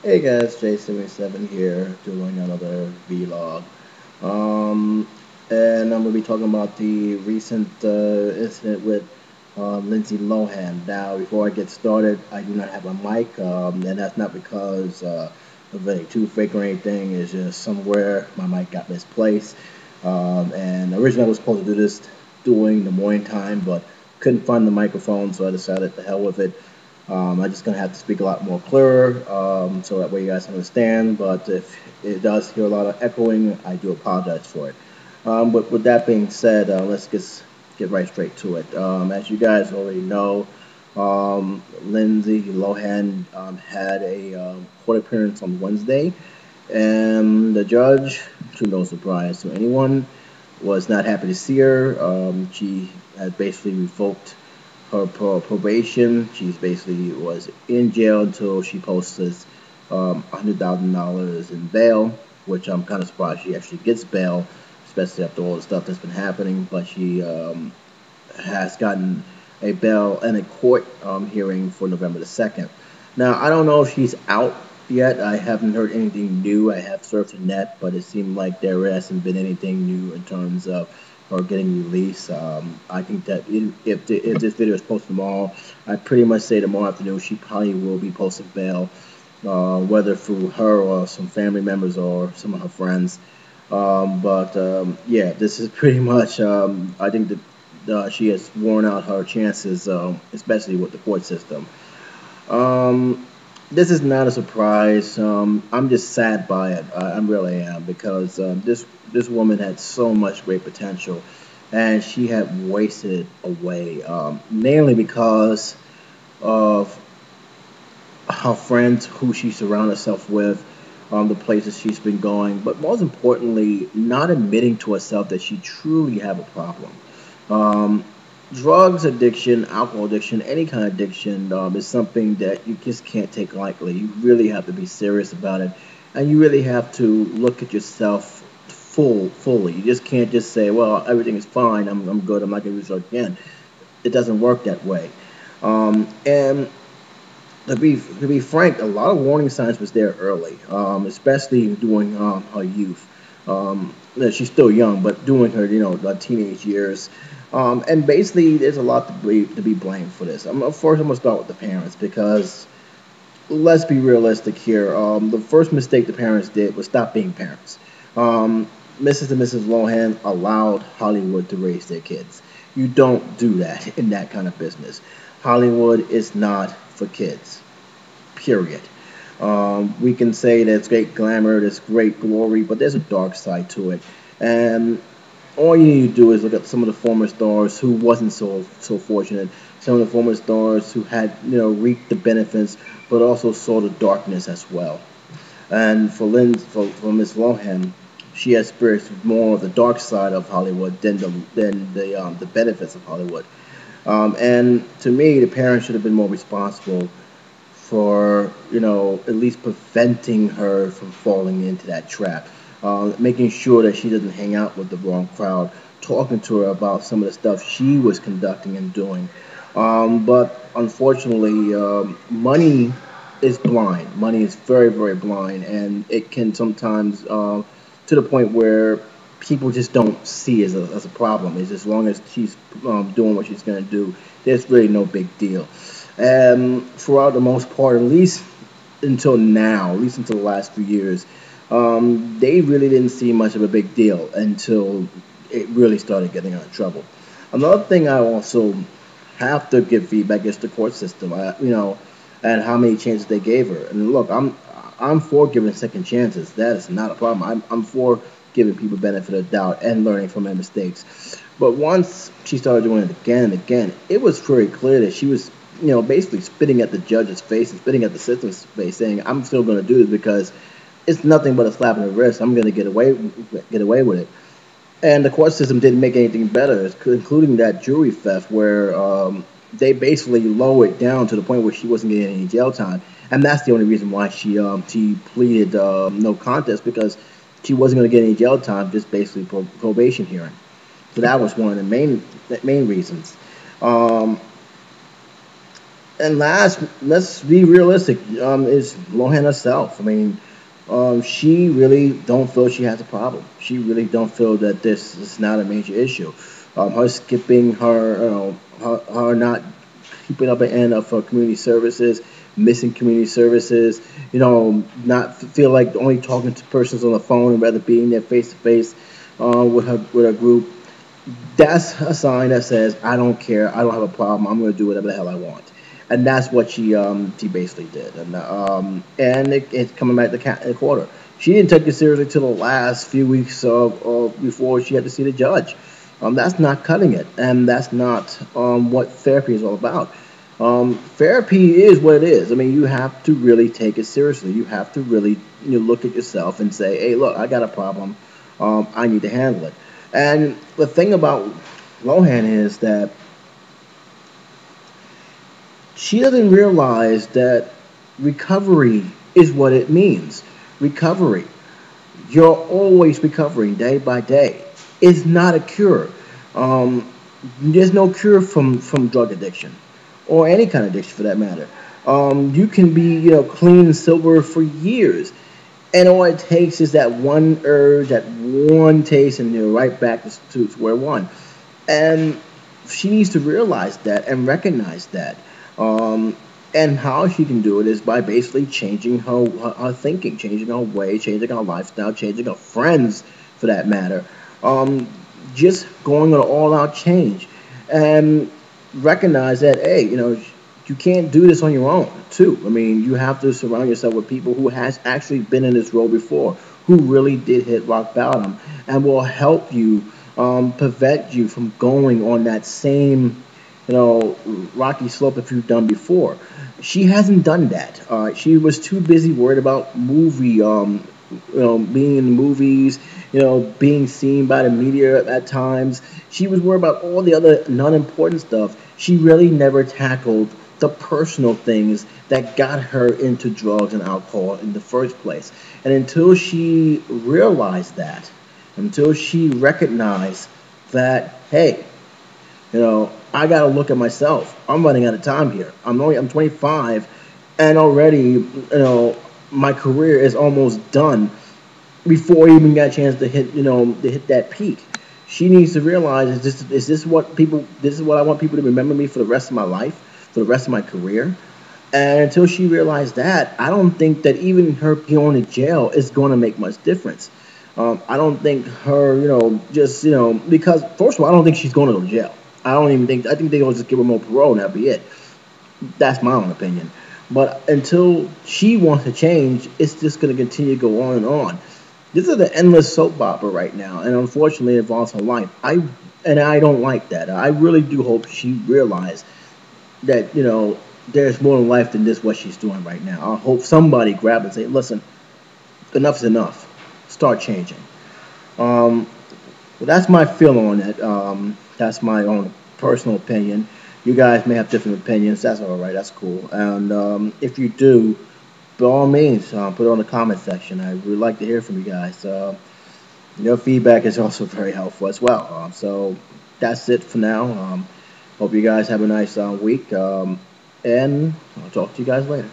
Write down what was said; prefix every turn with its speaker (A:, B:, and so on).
A: Hey guys, J77 here doing another vlog. Um, and I'm gonna be talking about the recent incident with Lindsay Lohan. Now, before I get started, I do not have a mic, and that's not because of any toothache or anything. It's just somewhere my mic got misplaced. And originally I was supposed to do this during the morning time, but couldn't find the microphone, so I decided to hell with it. I'm just gonna have to speak a lot more clearer, so that way you guys understand. But if it does hear a lot of echoing, I do apologize for it. But with that being said, let's get right straight to it. As you guys already know, Lindsay Lohan had a court appearance on Wednesday, and the judge, to no surprise to anyone, was not happy to see her. She had basically revoked her probation. She's basically was in jail until she posted $100,000 in bail, which I'm kind of surprised she actually gets bail, especially after all the stuff that's been happening. But she has gotten a bail and a court hearing for November the 2nd. Now, I don't know if she's out yet. I haven't heard anything new. I have surfed the net, but it seemed like there hasn't been anything new in terms of her getting released. I think that if this video is posted tomorrow, I pretty much say tomorrow afternoon she probably will be posting bail, whether through her or some family members or some of her friends. But yeah, this is pretty much. I think that she has worn out her chances, especially with the court system. Um, this is not a surprise. I'm just sad by it. I really am because this woman had so much great potential, and she had wasted it away. Mainly because of her friends, who she surrounded herself with, the places she's been going, but most importantly, not admitting to herself that she truly have a problem. Um, Drugs addiction, alcohol addiction, any kind of addiction is something that you just can't take lightly. You really have to be serious about it, and you really have to look at yourself fully. You just can't just say, "Well, everything is fine. I'm good. I'm not going to use it again." It doesn't work that way. And to be frank, a lot of warning signs was there early, especially during her youth. She's still young, but during her teenage years, and basically there's a lot to be blamed for this. First, I'm gonna start with the parents because let's be realistic here. The first mistake the parents did was stop being parents. Mrs. and Mrs. Lohan allowed Hollywood to raise their kids. You don't do that in that kind of business. Hollywood is not for kids, period. We can say that it's great glamour, there's great glory, but there's a dark side to it. And all you need to do is look at some of the former stars who wasn't so fortunate. Some of the former stars who had reaped the benefits, but also saw the darkness as well. And for Miss Lohan, she has experienced more of the dark side of Hollywood than the benefits of Hollywood. And to me, the parents should have been more responsible for at least preventing her from falling into that trap, making sure that she doesn't hang out with the wrong crowd, talking to her about some of the stuff she was conducting and doing. But unfortunately, money is blind. Money is very blind, and it can sometimes to the point where people just don't see it as a problem. It's as long as she's doing what she's going to do, there's really no big deal. And throughout the most part, at least until now, at least until the last few years, they really didn't see much of a big deal until it really started getting her in trouble. Another thing I also have to give feedback is the court system. And how many chances they gave her. And look, I'm for giving second chances. That is not a problem. I'm for giving people benefit of doubt and learning from their mistakes. But once she started doing it again and again, it was very clear that she was, basically spitting at the judge's face and spitting at the system's face, saying, "I'm still going to do this because it's nothing but a slap in the wrist. I'm going to get away with it." And the court system didn't make anything better, including that jury theft, where they basically lowered it down to the point where she wasn't getting any jail time, and that's the only reason why she pleaded no contest, because she wasn't going to get any jail time, just basically probation hearing. So that was one of the main reasons. Um, And last, let's be realistic. Is Lohan herself? I mean, she really don't feel she has a problem. She really don't feel that this is not a major issue. Her skipping, her not keeping up an end of her community services, missing community services. Not feel like only talking to persons on the phone and rather being there face to face with her group. That's a sign that says I don't care. I don't have a problem. I'm going to do whatever the hell I want. And that's what she basically did. And it's coming back to the quarter. She didn't take it seriously till the last few weeks before she had to see the judge. That's not cutting it, and that's not what therapy is all about. Therapy is what it is. I mean, you have to really take it seriously. You have to really look at yourself and say, "Hey, look, I got a problem. I need to handle it." And the thing about Lohan is that she doesn't realize that recovery is what it means. Recovery. You're always recovering day by day. It's not a cure. There's no cure from drug addiction or any kind of addiction for that matter. You can be, clean and sober for years, and all it takes is that one urge, that one taste, and you're right back to square one. And she needs to realize that and recognize that. Um, and how she can do it is by basically changing her thinking, changing her way, changing her lifestyle, changing her friends for that matter. Um, just going on an all out change. And recognize that, hey, you can't do this on your own, too. I mean, you have to surround yourself with people who has actually been in this role before, who really did hit rock bottom, and will help you prevent you from going on that same, rocky slope if you've done before. She hasn't done that. She was too busy worried about being in the movies, being seen by the media at times. She was worried about all the other non-important stuff. She really never tackled the personal things that got her into drugs and alcohol in the first place. And until she realized that, until she recognized that, hey, I got to look at myself. I'm running out of time here. I'm 25, and already, my career is almost done before I even got a chance to hit that peak. She needs to realize this is what I want people to remember me for the rest of my life, for the rest of my career. And until she realized that, I don't think that even her going to jail is going to make much difference. I don't think her, just because first of all, I don't think she's going to go to jail. I don't even think. I think they'll just give her more parole and that'll be it. That's my own opinion. But until she wants to change, it's just going to continue to go on and on. This is an endless soap opera right now, and unfortunately, it involves her life. I don't like that. I really do hope she realizes that there's more to life than this what she's doing right now. I hope somebody grab it and say, "Listen, enough is enough. Start changing." Um, well, that's my feeling on it. That's my own personal opinion. You guys may have different opinions. That's all right. That's cool. And if you do, by all means, put it on the comment section. I would like to hear from you guys. Your feedback is also very helpful as well. So that's it for now. Hope you guys have a nice week. And I'll talk to you guys later.